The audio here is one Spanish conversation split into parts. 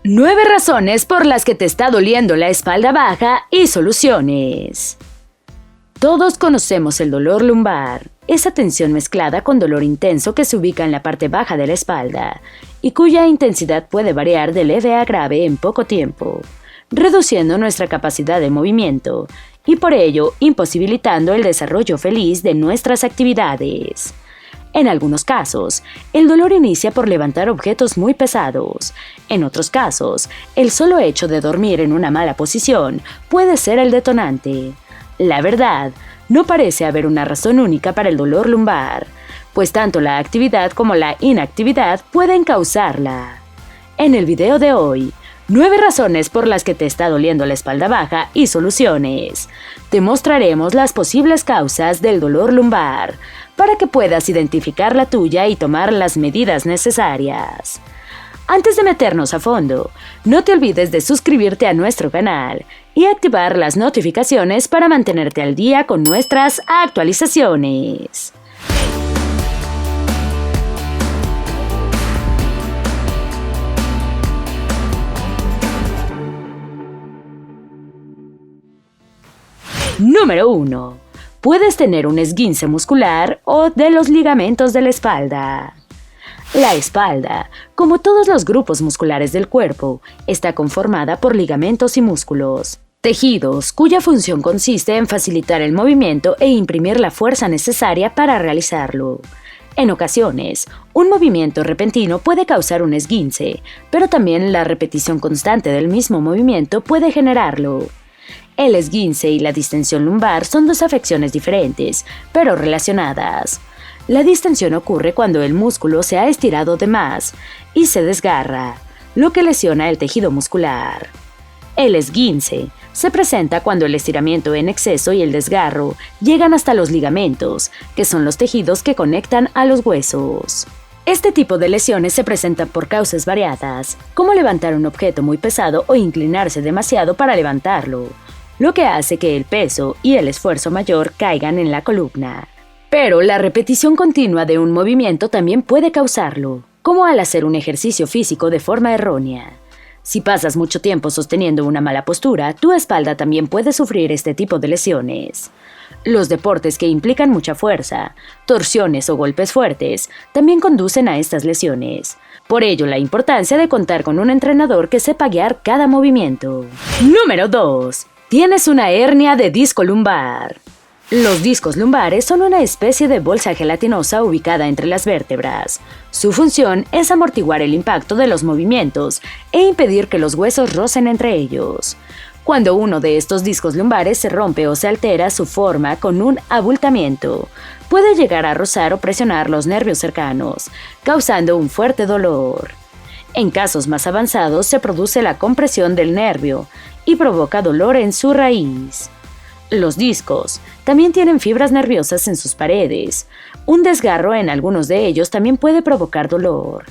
9 razones por las que te está doliendo la espalda baja y soluciones. Todos conocemos el dolor lumbar, esa tensión mezclada con dolor intenso que se ubica en la parte baja de la espalda y cuya intensidad puede variar de leve a grave en poco tiempo, reduciendo nuestra capacidad de movimiento y por ello imposibilitando el desarrollo feliz de nuestras actividades. En algunos casos, el dolor inicia por levantar objetos muy pesados. En otros casos, el solo hecho de dormir en una mala posición puede ser el detonante. La verdad, no parece haber una razón única para el dolor lumbar, pues tanto la actividad como la inactividad pueden causarla. En el video de hoy, 9 razones por las que te está doliendo la espalda baja y soluciones. Te mostraremos las posibles causas del dolor lumbar, para que puedas identificar la tuya y tomar las medidas necesarias. Antes de meternos a fondo, no te olvides de suscribirte a nuestro canal y activar las notificaciones para mantenerte al día con nuestras actualizaciones. Número 1. Puedes tener un esguince muscular o de los ligamentos de la espalda. La espalda, como todos los grupos musculares del cuerpo, está conformada por ligamentos y músculos, tejidos cuya función consiste en facilitar el movimiento e imprimir la fuerza necesaria para realizarlo. En ocasiones, un movimiento repentino puede causar un esguince, pero también la repetición constante del mismo movimiento puede generarlo. El esguince y la distensión lumbar son dos afecciones diferentes, pero relacionadas. La distensión ocurre cuando el músculo se ha estirado de más y se desgarra, lo que lesiona el tejido muscular. El esguince se presenta cuando el estiramiento en exceso y el desgarro llegan hasta los ligamentos, que son los tejidos que conectan a los huesos. Este tipo de lesiones se presentan por causas variadas, como levantar un objeto muy pesado o inclinarse demasiado para levantarlo, lo que hace que el peso y el esfuerzo mayor caigan en la columna. Pero la repetición continua de un movimiento también puede causarlo, como al hacer un ejercicio físico de forma errónea. Si pasas mucho tiempo sosteniendo una mala postura, tu espalda también puede sufrir este tipo de lesiones. Los deportes que implican mucha fuerza, torsiones o golpes fuertes también conducen a estas lesiones. Por ello, la importancia de contar con un entrenador que sepa guiar cada movimiento. Número 2. Tienes una hernia de disco lumbar. Los discos lumbares son una especie de bolsa gelatinosa ubicada entre las vértebras. Su función es amortiguar el impacto de los movimientos e impedir que los huesos rocen entre ellos. Cuando uno de estos discos lumbares se rompe o se altera su forma con un abultamiento, puede llegar a rozar o presionar los nervios cercanos, causando un fuerte dolor. En casos más avanzados se produce la compresión del nervio y provoca dolor en su raíz. Los discos también tienen fibras nerviosas en sus paredes. Un desgarro en algunos de ellos también puede provocar dolor.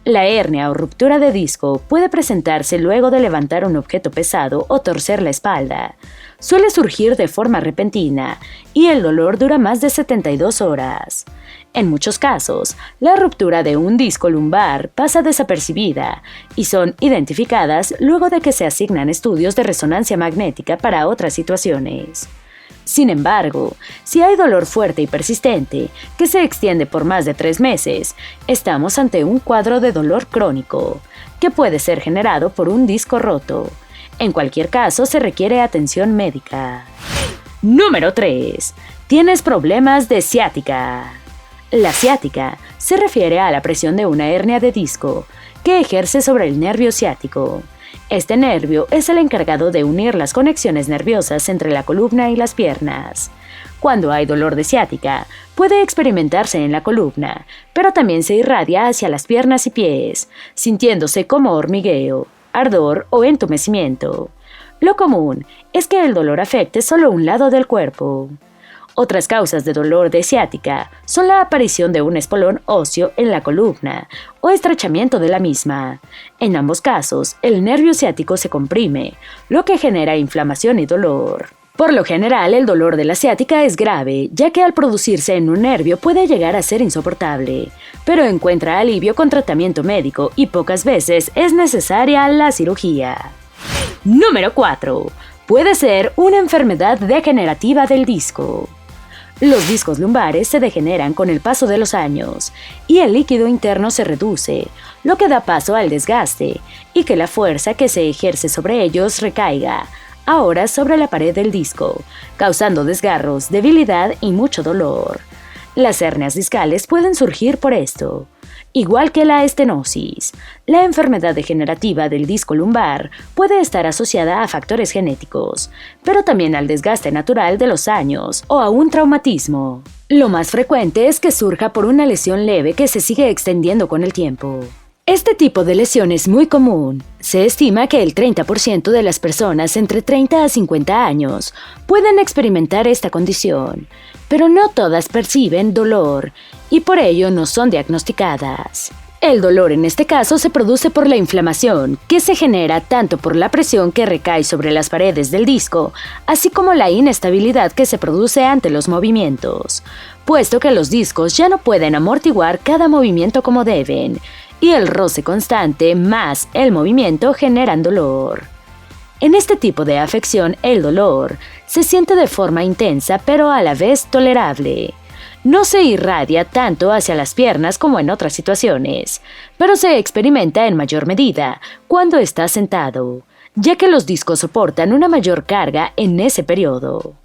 La hernia o ruptura de disco puede presentarse luego de levantar un objeto pesado o torcer la espalda. Suele surgir de forma repentina y el dolor dura más de 72 horas. En muchos casos, la ruptura de un disco lumbar pasa desapercibida y son identificadas luego de que se asignan estudios de resonancia magnética para otras situaciones. Sin embargo, si hay dolor fuerte y persistente, que se extiende por más de 3 meses, estamos ante un cuadro de dolor crónico, que puede ser generado por un disco roto. En cualquier caso, se requiere atención médica. Número 3. ¿Tienes problemas de ciática? La ciática se refiere a la presión de una hernia de disco que ejerce sobre el nervio ciático. Este nervio es el encargado de unir las conexiones nerviosas entre la columna y las piernas. Cuando hay dolor de ciática, puede experimentarse en la columna, pero también se irradia hacia las piernas y pies, sintiéndose como hormigueo, ardor o entumecimiento. Lo común es que el dolor afecte solo un lado del cuerpo. Otras causas de dolor de ciática son la aparición de un espolón óseo en la columna o estrechamiento de la misma. En ambos casos, el nervio ciático se comprime, lo que genera inflamación y dolor. Por lo general, el dolor de la ciática es grave, ya que al producirse en un nervio puede llegar a ser insoportable, pero encuentra alivio con tratamiento médico y pocas veces es necesaria la cirugía. Número 4. Puede ser una enfermedad degenerativa del disco. Los discos lumbares se degeneran con el paso de los años y el líquido interno se reduce, lo que da paso al desgaste y que la fuerza que se ejerce sobre ellos recaiga, ahora sobre la pared del disco, causando desgarros, debilidad y mucho dolor. Las hernias discales pueden surgir por esto. Igual que la estenosis, la enfermedad degenerativa del disco lumbar puede estar asociada a factores genéticos, pero también al desgaste natural de los años o a un traumatismo. Lo más frecuente es que surja por una lesión leve que se sigue extendiendo con el tiempo. Este tipo de lesión es muy común. Se estima que el 30% de las personas entre 30 a 50 años pueden experimentar esta condición, pero no todas perciben dolor y por ello no son diagnosticadas. El dolor en este caso se produce por la inflamación, que se genera tanto por la presión que recae sobre las paredes del disco, así como la inestabilidad que se produce ante los movimientos, puesto que los discos ya no pueden amortiguar cada movimiento como deben, y el roce constante más el movimiento generan dolor. En este tipo de afección, el dolor se siente de forma intensa pero a la vez tolerable. No se irradia tanto hacia las piernas como en otras situaciones, pero se experimenta en mayor medida cuando está sentado, ya que los discos soportan una mayor carga en ese periodo.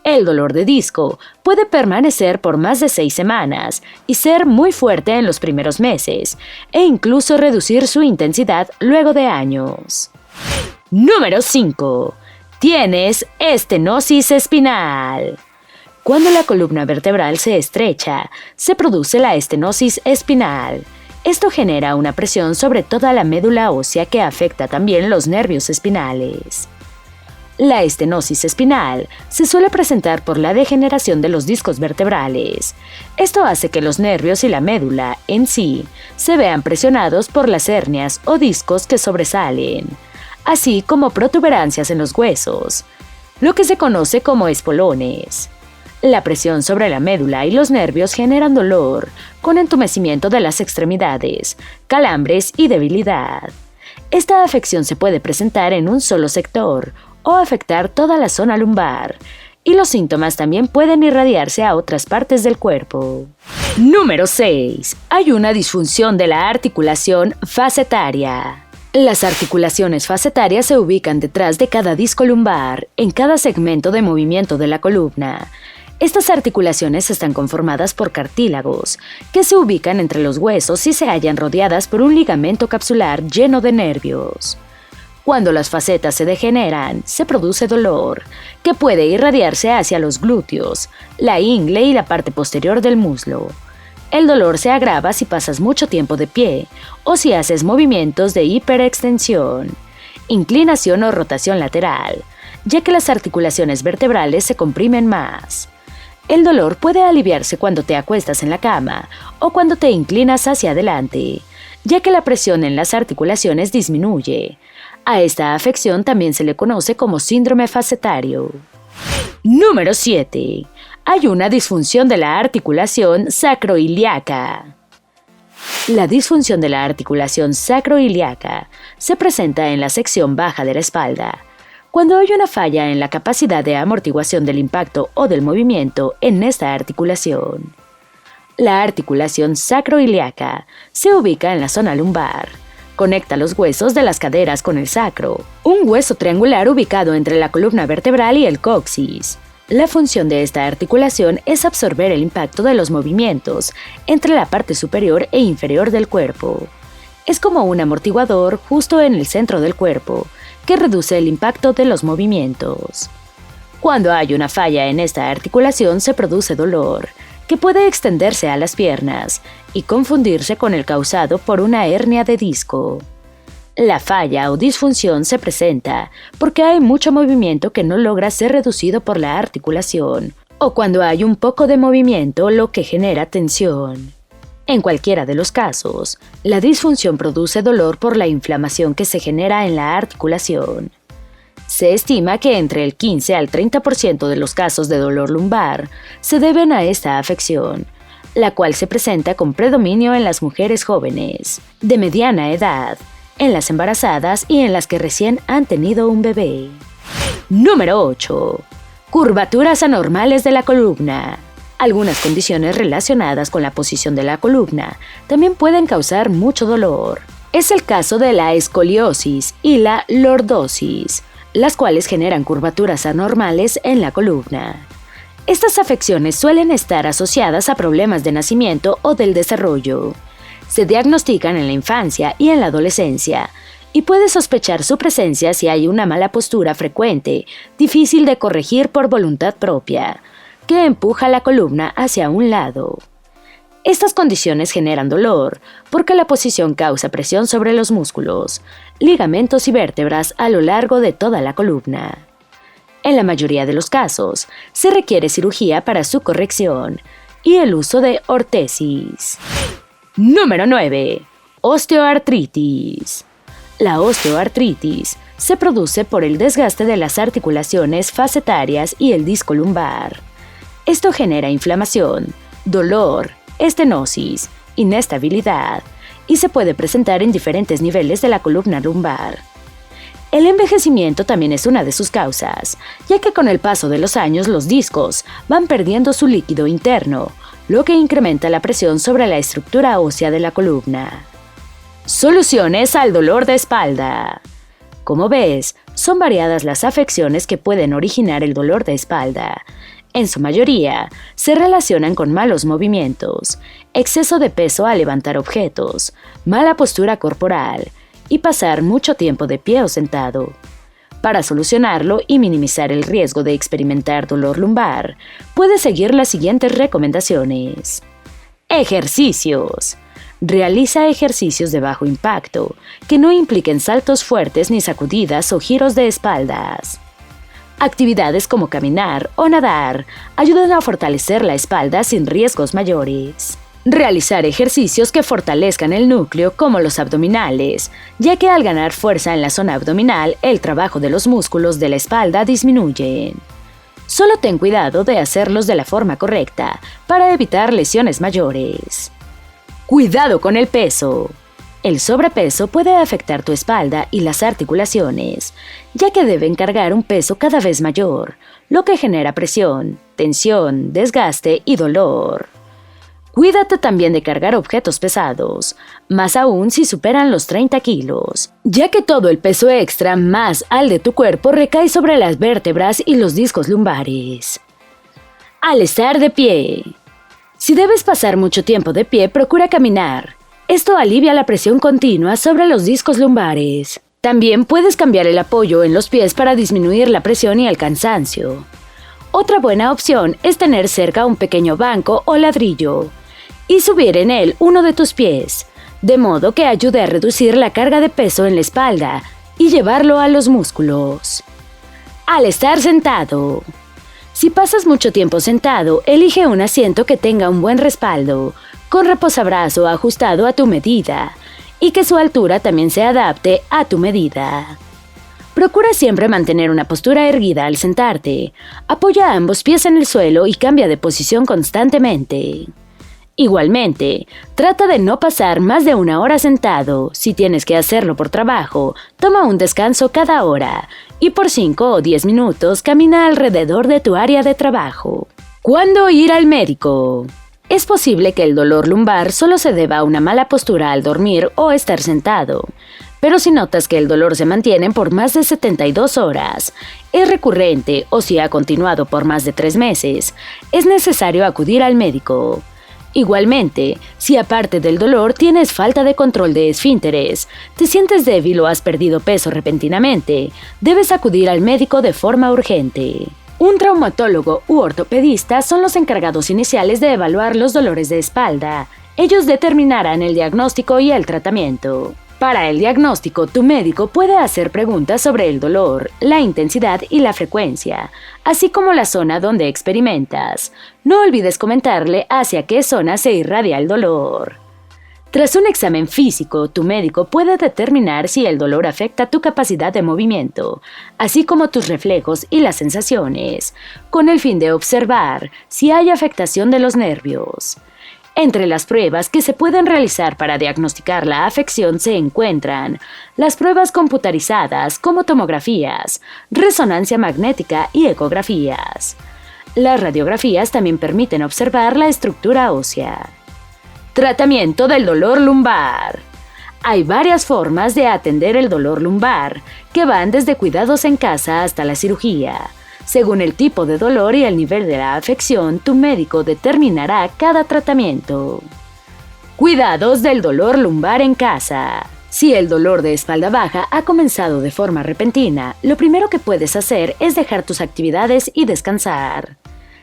El dolor de disco puede permanecer por más de 6 semanas y ser muy fuerte en los primeros meses, e incluso reducir su intensidad luego de años. Número 5. Tienes estenosis espinal. Cuando la columna vertebral se estrecha, se produce la estenosis espinal. Esto genera una presión sobre toda la médula ósea que afecta también los nervios espinales. La estenosis espinal se suele presentar por la degeneración de los discos vertebrales. Esto hace que los nervios y la médula en sí se vean presionados por las hernias o discos que sobresalen, así como protuberancias en los huesos, lo que se conoce como espolones. La presión sobre la médula y los nervios generan dolor, con entumecimiento de las extremidades, calambres y debilidad. Esta afección se puede presentar en un solo sector o afectar toda la zona lumbar, y los síntomas también pueden irradiarse a otras partes del cuerpo. Número 6. Hay una disfunción de la articulación facetaria. Las articulaciones facetarias se ubican detrás de cada disco lumbar, en cada segmento de movimiento de la columna. Estas articulaciones están conformadas por cartílagos, que se ubican entre los huesos y se hallan rodeadas por un ligamento capsular lleno de nervios. Cuando las facetas se degeneran, se produce dolor, que puede irradiarse hacia los glúteos, la ingle y la parte posterior del muslo. El dolor se agrava si pasas mucho tiempo de pie o si haces movimientos de hiperextensión, inclinación o rotación lateral, ya que las articulaciones vertebrales se comprimen más. El dolor puede aliviarse cuando te acuestas en la cama o cuando te inclinas hacia adelante, ya que la presión en las articulaciones disminuye. A esta afección también se le conoce como síndrome facetario. Número 7. Hay una disfunción de la articulación sacroiliaca. La disfunción de la articulación sacroiliaca se presenta en la sección baja de la espalda, cuando hay una falla en la capacidad de amortiguación del impacto o del movimiento en esta articulación. La articulación sacroiliaca se ubica en la zona lumbar. Conecta los huesos de las caderas con el sacro, un hueso triangular ubicado entre la columna vertebral y el coxis. La función de esta articulación es absorber el impacto de los movimientos entre la parte superior e inferior del cuerpo. Es como un amortiguador justo en el centro del cuerpo, que reduce el impacto de los movimientos. Cuando hay una falla en esta articulación se produce dolor, que puede extenderse a las piernas y confundirse con el causado por una hernia de disco. La falla o disfunción se presenta porque hay mucho movimiento que no logra ser reducido por la articulación, o cuando hay un poco de movimiento, lo que genera tensión. En cualquiera de los casos, la disfunción produce dolor por la inflamación que se genera en la articulación. Se estima que entre el 15 al 30% de los casos de dolor lumbar se deben a esta afección, la cual se presenta con predominio en las mujeres jóvenes, de mediana edad, en las embarazadas y en las que recién han tenido un bebé. Número 8. Curvaturas anormales de la columna. Algunas condiciones relacionadas con la posición de la columna también pueden causar mucho dolor. Es el caso de la escoliosis y la lordosis, las cuales generan curvaturas anormales en la columna. Estas afecciones suelen estar asociadas a problemas de nacimiento o del desarrollo. Se diagnostican en la infancia y en la adolescencia, y puede sospechar su presencia si hay una mala postura frecuente, difícil de corregir por voluntad propia, que empuja la columna hacia un lado. Estas condiciones generan dolor porque la posición causa presión sobre los músculos, ligamentos y vértebras a lo largo de toda la columna. En la mayoría de los casos, se requiere cirugía para su corrección y el uso de ortesis. Número 9. Osteoartritis. La osteoartritis se produce por el desgaste de las articulaciones facetarias y el disco lumbar. Esto genera inflamación, dolor, estenosis, inestabilidad y se puede presentar en diferentes niveles de la columna lumbar. El envejecimiento también es una de sus causas, ya que con el paso de los años los discos van perdiendo su líquido interno, lo que incrementa la presión sobre la estructura ósea de la columna. Soluciones al dolor de espalda. Como ves, son variadas las afecciones que pueden originar el dolor de espalda. En su mayoría, se relacionan con malos movimientos, exceso de peso al levantar objetos, mala postura corporal y pasar mucho tiempo de pie o sentado. Para solucionarlo y minimizar el riesgo de experimentar dolor lumbar, puedes seguir las siguientes recomendaciones. Ejercicios. Realiza ejercicios de bajo impacto, que no impliquen saltos fuertes ni sacudidas o giros de espaldas. Actividades como caminar o nadar ayudan a fortalecer la espalda sin riesgos mayores. Realizar ejercicios que fortalezcan el núcleo como los abdominales, ya que al ganar fuerza en la zona abdominal, el trabajo de los músculos de la espalda disminuye. Solo ten cuidado de hacerlos de la forma correcta para evitar lesiones mayores. Cuidado con el peso. El sobrepeso puede afectar tu espalda y las articulaciones, ya que deben cargar un peso cada vez mayor, lo que genera presión, tensión, desgaste y dolor. Cuídate también de cargar objetos pesados, más aún si superan los 30 kilos, ya que todo el peso extra más al de tu cuerpo recae sobre las vértebras y los discos lumbares. Al estar de pie. Si debes pasar mucho tiempo de pie, procura caminar. Esto alivia la presión continua sobre los discos lumbares. También puedes cambiar el apoyo en los pies para disminuir la presión y el cansancio. Otra buena opción es tener cerca un pequeño banco o ladrillo y subir en él uno de tus pies, de modo que ayude a reducir la carga de peso en la espalda y llevarlo a los músculos. Al estar sentado. Si pasas mucho tiempo sentado, elige un asiento que tenga un buen respaldo, con reposabrazo ajustado a tu medida, y que su altura también se adapte a tu medida. Procura siempre mantener una postura erguida al sentarte. Apoya ambos pies en el suelo y cambia de posición constantemente. Igualmente, trata de no pasar más de 1 hora sentado. Si tienes que hacerlo por trabajo, toma un descanso cada hora y por 5 o 10 minutos camina alrededor de tu área de trabajo. ¿Cuándo ir al médico? Es posible que el dolor lumbar solo se deba a una mala postura al dormir o estar sentado, pero si notas que el dolor se mantiene por más de 72 horas, es recurrente o si ha continuado por más de 3 meses, es necesario acudir al médico. Igualmente, si aparte del dolor tienes falta de control de esfínteres, te sientes débil o has perdido peso repentinamente, debes acudir al médico de forma urgente. Un traumatólogo u ortopedista son los encargados iniciales de evaluar los dolores de espalda. Ellos determinarán el diagnóstico y el tratamiento. Para el diagnóstico, tu médico puede hacer preguntas sobre el dolor, la intensidad y la frecuencia, así como la zona donde experimentas. No olvides comentarle hacia qué zona se irradia el dolor. Tras un examen físico, tu médico puede determinar si el dolor afecta tu capacidad de movimiento, así como tus reflejos y las sensaciones, con el fin de observar si hay afectación de los nervios. Entre las pruebas que se pueden realizar para diagnosticar la afección se encuentran las pruebas computarizadas como tomografías, resonancia magnética y ecografías. Las radiografías también permiten observar la estructura ósea. Tratamiento del dolor lumbar. Hay varias formas de atender el dolor lumbar, que van desde cuidados en casa hasta la cirugía. Según el tipo de dolor y el nivel de la afección, tu médico determinará cada tratamiento. Cuidados del dolor lumbar en casa. Si el dolor de espalda baja ha comenzado de forma repentina, lo primero que puedes hacer es dejar tus actividades y descansar.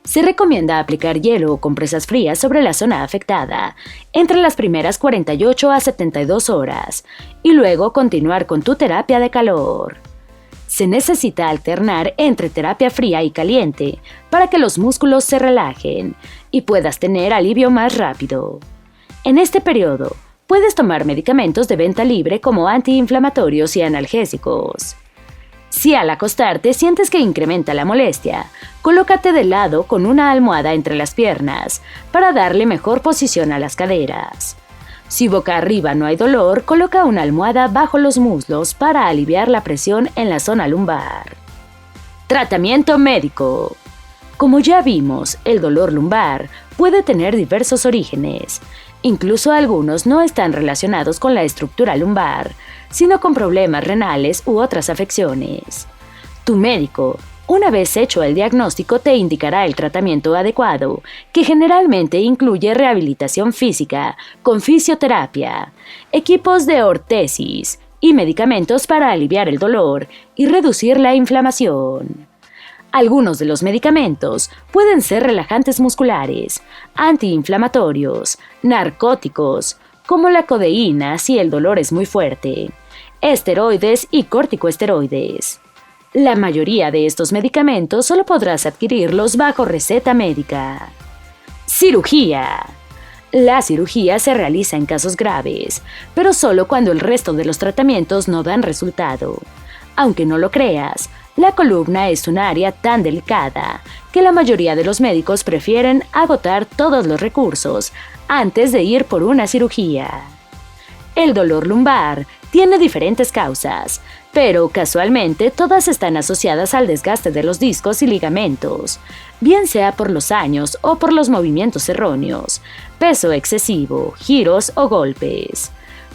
Se recomienda aplicar hielo o compresas frías sobre la zona afectada entre las primeras 48 a 72 horas y luego continuar con tu terapia de calor. Se necesita alternar entre terapia fría y caliente para que los músculos se relajen y puedas tener alivio más rápido. En este periodo, puedes tomar medicamentos de venta libre como antiinflamatorios y analgésicos. Si al acostarte sientes que incrementa la molestia, colócate de lado con una almohada entre las piernas para darle mejor posición a las caderas. Si boca arriba no hay dolor, coloca una almohada bajo los muslos para aliviar la presión en la zona lumbar. Tratamiento médico. Como ya vimos, el dolor lumbar puede tener diversos orígenes. Incluso algunos no están relacionados con la estructura lumbar, sino con problemas renales u otras afecciones. Tu médico, una vez hecho el diagnóstico, te indicará el tratamiento adecuado, que generalmente incluye rehabilitación física con fisioterapia, equipos de ortesis y medicamentos para aliviar el dolor y reducir la inflamación. Algunos de los medicamentos pueden ser relajantes musculares, antiinflamatorios, narcóticos, como la codeína si el dolor es muy fuerte, esteroides y corticosteroides. La mayoría de estos medicamentos solo podrás adquirirlos bajo receta médica. Cirugía. La cirugía se realiza en casos graves, pero solo cuando el resto de los tratamientos no dan resultado. Aunque no lo creas, la columna es un área tan delicada que la mayoría de los médicos prefieren agotar todos los recursos antes de ir por una cirugía. El dolor lumbar tiene diferentes causas, pero casualmente todas están asociadas al desgaste de los discos y ligamentos, bien sea por los años o por los movimientos erróneos, peso excesivo, giros o golpes.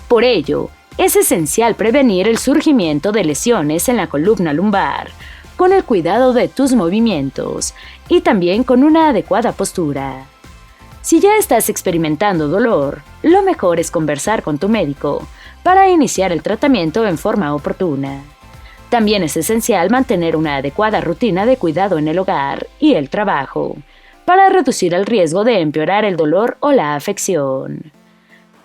Por ello, es esencial prevenir el surgimiento de lesiones en la columna lumbar, con el cuidado de tus movimientos y también con una adecuada postura. Si ya estás experimentando dolor, lo mejor es conversar con tu médico para iniciar el tratamiento en forma oportuna. También es esencial mantener una adecuada rutina de cuidado en el hogar y el trabajo, para reducir el riesgo de empeorar el dolor o la afección.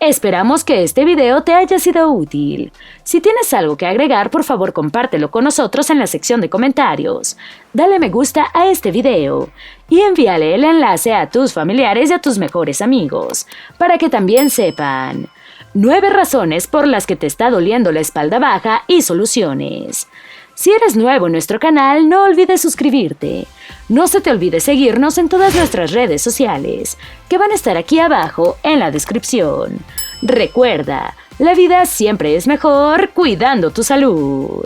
Esperamos que este video te haya sido útil. Si tienes algo que agregar, por favor compártelo con nosotros en la sección de comentarios. Dale me gusta a este video y envíale el enlace a tus familiares y a tus mejores amigos, para que también sepan 9 razones por las que te está doliendo la espalda baja y soluciones. Si eres nuevo en nuestro canal, no olvides suscribirte. No se te olvide seguirnos en todas nuestras redes sociales, que van a estar aquí abajo en la descripción. Recuerda, la vida siempre es mejor cuidando tu salud.